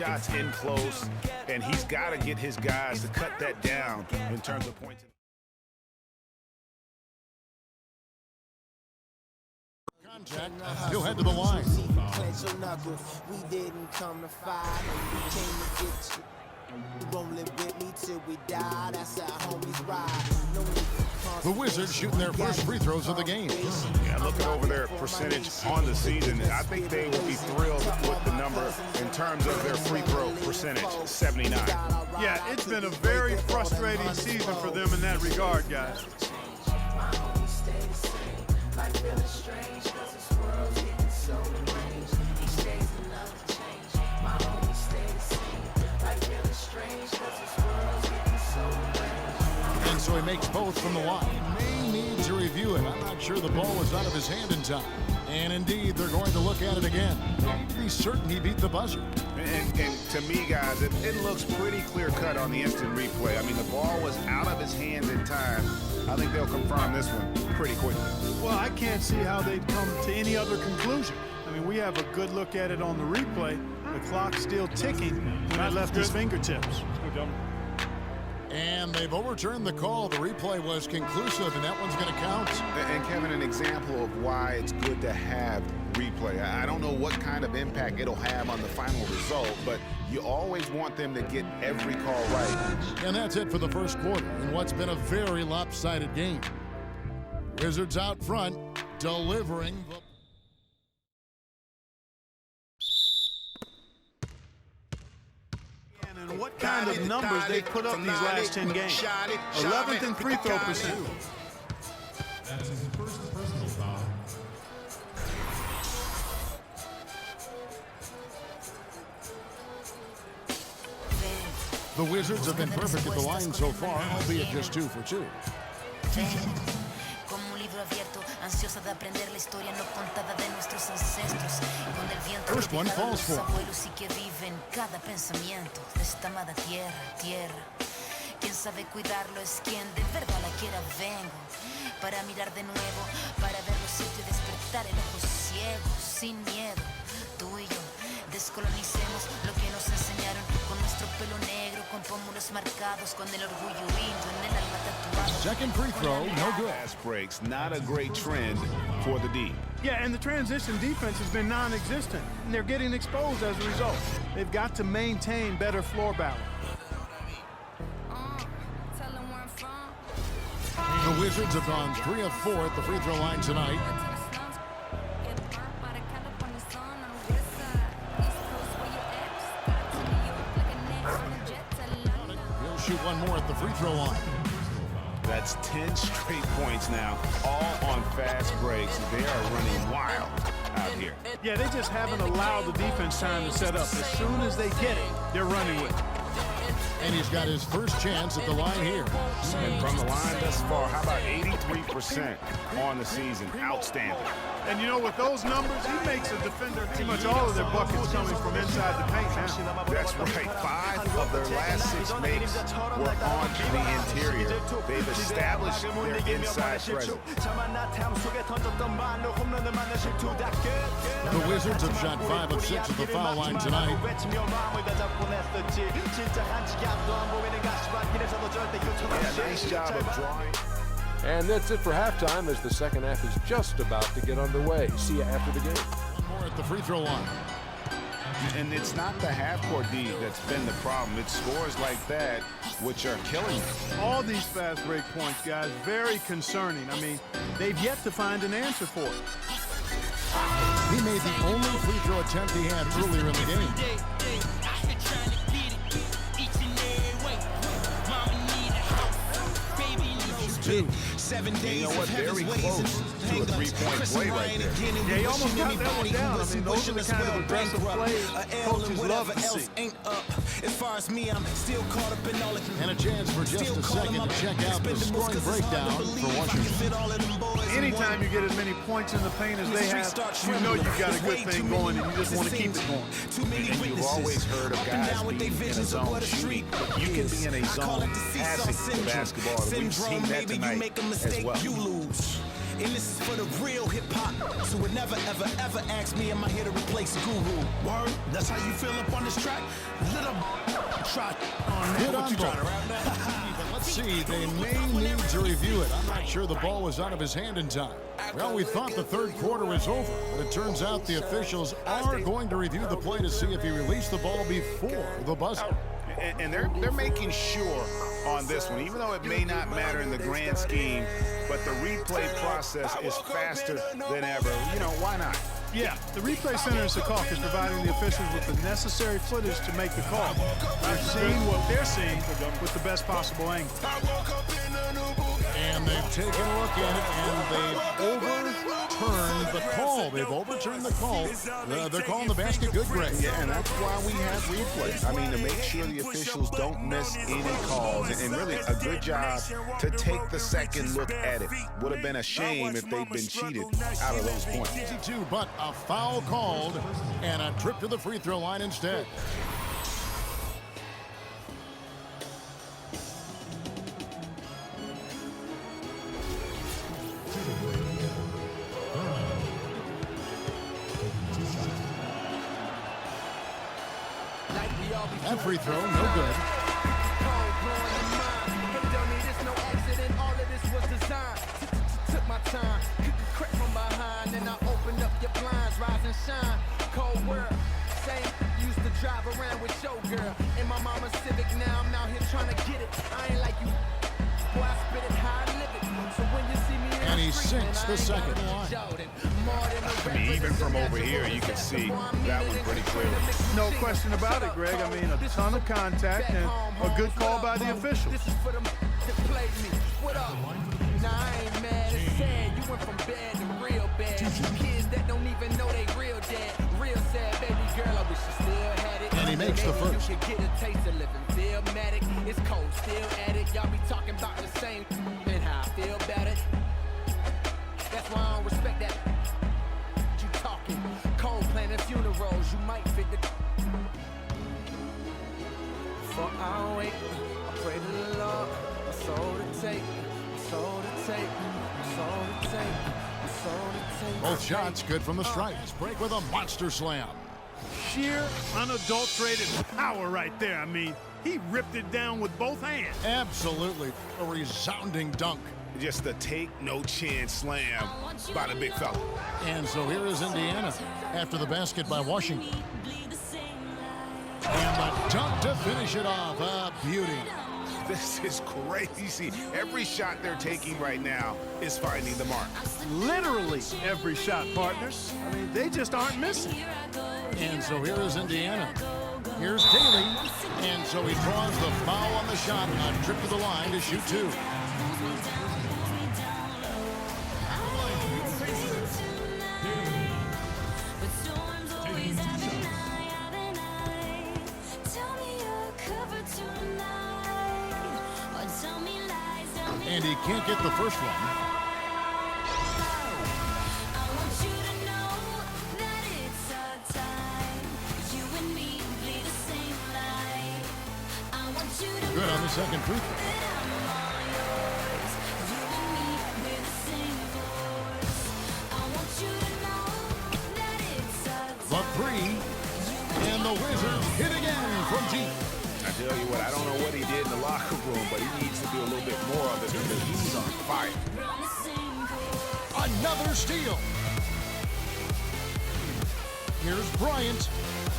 shots in close, and he's got to get his guys to cut that down in terms of points. Contact. He'll head to the line. We didn't come to fight, we came to get you. Rolling with me till we die, that's how homies ride. The Wizards shooting their first free throws of the game. Yeah, looking over their percentage on the season, I think they will be thrilled with the number in terms of their free throw percentage, 79. Yeah, it's been a very frustrating season for them in that regard, guys. And so he makes both from the line. He may need to review it. I'm not sure the ball was out of his hand in time. And indeed, they're going to look at it again. Be certain he beat the buzzer. And to me, guys, it looks pretty clear-cut on the instant replay. I mean, the ball was out of his hands in time. I think they'll confirm this one pretty quickly. Well, I can't see how they'd come to any other conclusion. I mean, we have a good look at it on the replay. The clock's still ticking when it left his fingertips. And they've overturned the call. The replay was conclusive, and that one's going to count. And, Kevin, an example of why it's good to have replay. I don't know what kind of impact it'll have on the final result, but you always want them to get every call right. And that's it for the first quarter in what's been a very lopsided game. Wizards out front, delivering the... And what kind of numbers they put up these last 10 games. 11th in free throw percent. That's his first personal foul. The Wizards have been perfect at the line so far, albeit just 2 for 2. First one falls for. Quien sabe cuidarlo es quien de verdad la quiera vengo para mirar de nuevo, para ver los sitios y despertar el ojo ciego, sin miedo. Tú y yo descolonicemos lo que nos enseñaron con nuestro pelo negro, con pómulos marcados, con el orgullo indio en el alma tatuado. Second free throw, no good. Fast breaks, not a great trend for the D. Yeah, and the transition defense has been non-existent, and they're getting exposed as a result. They've got to maintain better floor balance. The Wizards have gone 3 of 4 at the free throw line tonight. He'll shoot one more at the free throw line. That's 10 straight points now, all on fast breaks. They are running wild out here. Yeah, they just haven't allowed the defense time to set up. As soon as they get it, they're running with it. And he's got his first chance at the line here. And from the line thus far, how about 83% on the season? Outstanding. And you know, with those numbers, he makes a defender pretty much all of their buckets coming from inside the paint now. That's right. 5 of their last 6 makes were on the interior. They've established their inside presence. The Wizards have shot 5 of 6 at the foul line tonight. Yeah, nice job of drawing. And that's it for halftime as the second half is just about to get underway. See you after the game. One more at the free throw line. And it's not the half-court D that's been the problem. It's scores like that which are killing them. All these fast break points, guys, very concerning. I mean, they've yet to find an answer for it. He made the only free throw attempt he had earlier in the game. You know what? Very close to a three-point play right there. Yeah, he almost got that one down. I mean, those are the kind of aggressive plays coaches love to see. And a chance for just a second to check out the scoring breakdown for Washington. Anytime you get as many points in the paint as they have, you know you've got a good thing going and you just want to keep it going. And you've always heard of guys being in a zone shooting. You can be in a zone passing the basketball. And we've seen that tonight as well. And this is for the real hip-hop. So would never, ever, ever ask me, am I here to replace a guru? Word, that's how you feel up on this track? Little try on that. What you trying to rap now? Let's see, they may need to review it. I'm not sure the ball was out of his hand in time. Well, we thought the third quarter was over, but it turns out the officials are going to review the play to see if he released the ball before the buzzer. And they're making sure on this one, even though it may not matter in the grand scheme, but the replay process is faster than ever. You know, why not? Yeah, the replay center is the call is providing the officials with the necessary footage to make the call. They're seeing what they're seeing with the best possible angle. And they've taken a look at it, and they've overturned the call. They've overturned the call. They're calling the basket good, Greg. Yeah, and that's why we have replay. I mean, to make sure the officials don't miss any calls. And really, a good job to take the second look at it. Would have been a shame if they'd been cheated out of those points. 52, but a foul called, and a trip to the free throw line instead. That free throw, no good. Took my time, crept from behind, and I opened up your blinds, rise and shine. Cold world, same used to drive around with your girl in my mama's Civic. Now I'm out here trying to get it. I ain't like you, boy. I spit it how I live it. So when you see me, And he sinks the second line. I mean, even from over here, you can see that one pretty clearly. No question about it, Greg. I mean, a ton of contact and a good call by the officials. This is for them that played me. What up? Nah, I ain't mad. It's sad. You went from bad to real bad. Kids that don't even know they real dad. Real sad, baby girl. I wish you still had it. And he makes the first. You could get a taste of living. Feelmatic. It's cold. Still at it. Y'all be talking about the same and how I feel about it. That's why I don't respect that. You talking cold planning funerals. You might fit the. For I'll wait. I pray to the Lord. My soul to take. My soul to take. My soul to take. My soul to take. Both shots good from the stripes. Break with a monster slam. Sheer, unadulterated power right there. I mean, he ripped it down with both hands. Absolutely. A resounding dunk. Just a take no chance slam by the big fella. And so here is Indiana after the basket by Washington. And the dunk to finish it off. A beauty. This is crazy. Every shot they're taking right now is finding the mark. Literally every shot, partners. I mean, they just aren't missing. And so here is Indiana. Here's Daly. And so he draws the foul on the shot. A trip to the line to shoot two. And he can't get the first one. Good on the second free throw. The three, and the Wizards hit again from deep. I tell you what, I don't know what he did in the locker room, but he needs to do a little bit more of it because he's on fire. Another steal. Here's Bryant.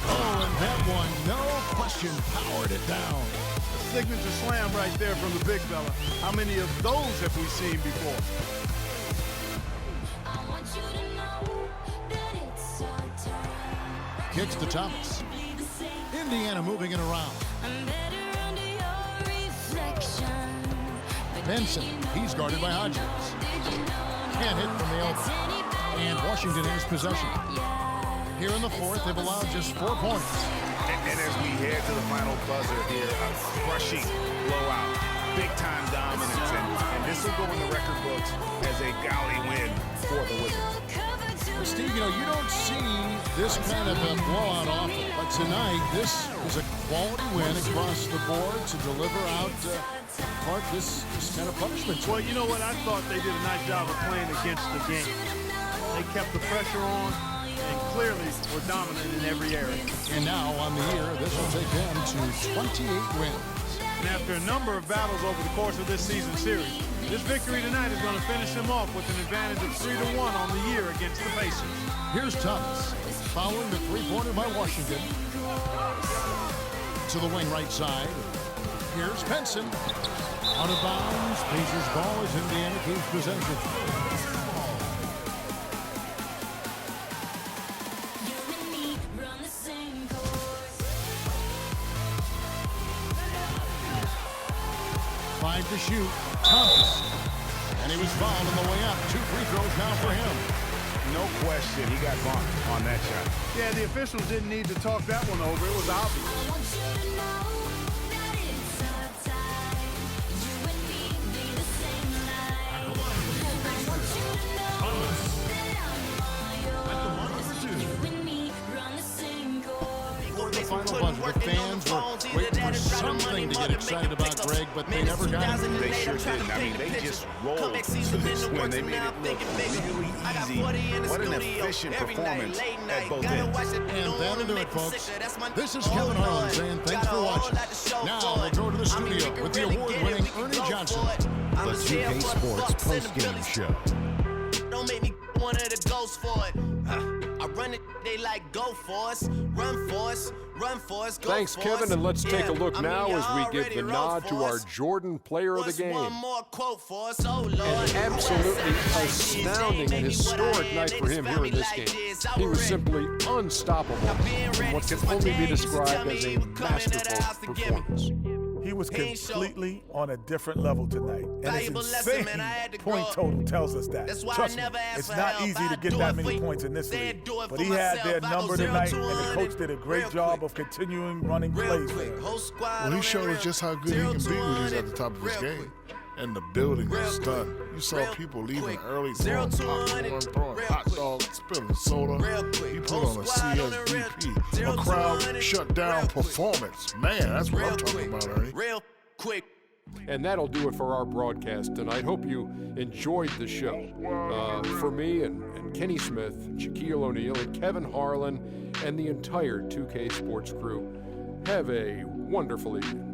Oh, and that one, no question, powered it down. Signature slam right there from the big fella. How many of those have we seen before? Kicks to Thomas. Indiana moving it around. Benson, he's guarded by Hodges. Can't hit from the elbow. And Washington has possession. Here in the fourth, they've allowed just 4 points. And as we head to the final buzzer here, a crushing blowout, big-time dominance, and this will go in the record books as a gaudy win for the Wizards. Steve, you know, you don't see this kind of a blowout often, but tonight, this is a quality win across the board to deliver out Clark, this kind of punishment. Well, you know what? I thought they did a nice job of playing against the game. They kept the pressure on and clearly were dominant in every area. And now on the year, this will take them to 28 wins. And after a number of battles over the course of this season series, this victory tonight is going to finish them off with an advantage of 3-1 on the year against the Pacers. Here's Thomas, following the three-pointer by Washington. To the wing right side. Here's Benson. Out of bounds. Pacers ball as Indiana keeps possession. Five to shoot. Thomas. And he was fouled on the way up. 2 free throws now for him. No question, he got bumped on that shot. Yeah, the officials didn't need to talk that one over. It was obvious. Final buzzer. The fans were waiting for something to get excited about, Greg, but they never got it. They sure didn't. I mean, they just rolled to this win. They made it look really easy. What an efficient performance at both ends. And that'll do it, folks. This is Kevin Harlan saying thanks for watching. Now we'll go to the studio with the award-winning Ernie Johnson. The 2K Sports post-game show. Don't make me one of the ghosts for it. I run it, they like go for us, run for us, run for us, go Thanks, for Kevin, us. and let's take a look I mean, now you as we give already the wrote nod for to our us. Jordan Player of the What's Game. one more quote for us? Oh, Lord. An absolutely astounding and historic night for him here in this game. He was simply unstoppable in what can only be described as a masterful performance. He was completely on a different level tonight. And it's Valuable lesson, insane. man. I had to Point grow up. total tells us that. That's why I Trust me, never asked it's for not help. easy I to get do that it many for points in this They league. do it But for he had myself. their I go number 0 tonight, to and the 100 coach did a great real job quick. of continuing running Real plays quick. there. Whole squad Well, he on showed that us just how good he 0 can to be when he's at 100 the top of his real game. quick. And the building Real was stunned. quick. You saw Real people leaving quick. early, 0 throwing to popcorn, 100 throwing real hot quick. dogs, spilling soda. Real quick. He put Whole on a squad on the real- CSBP, 0 a to crowd 100 shut down real quick. performance. Man, that's what Real I'm talking quick. about, Ernie. Real quick. And that'll do it for our broadcast tonight. Hope you enjoyed the show. For me and Kenny Smith, Shaquille O'Neal, and Kevin Harlan, and the entire 2K Sports crew, have a wonderful evening.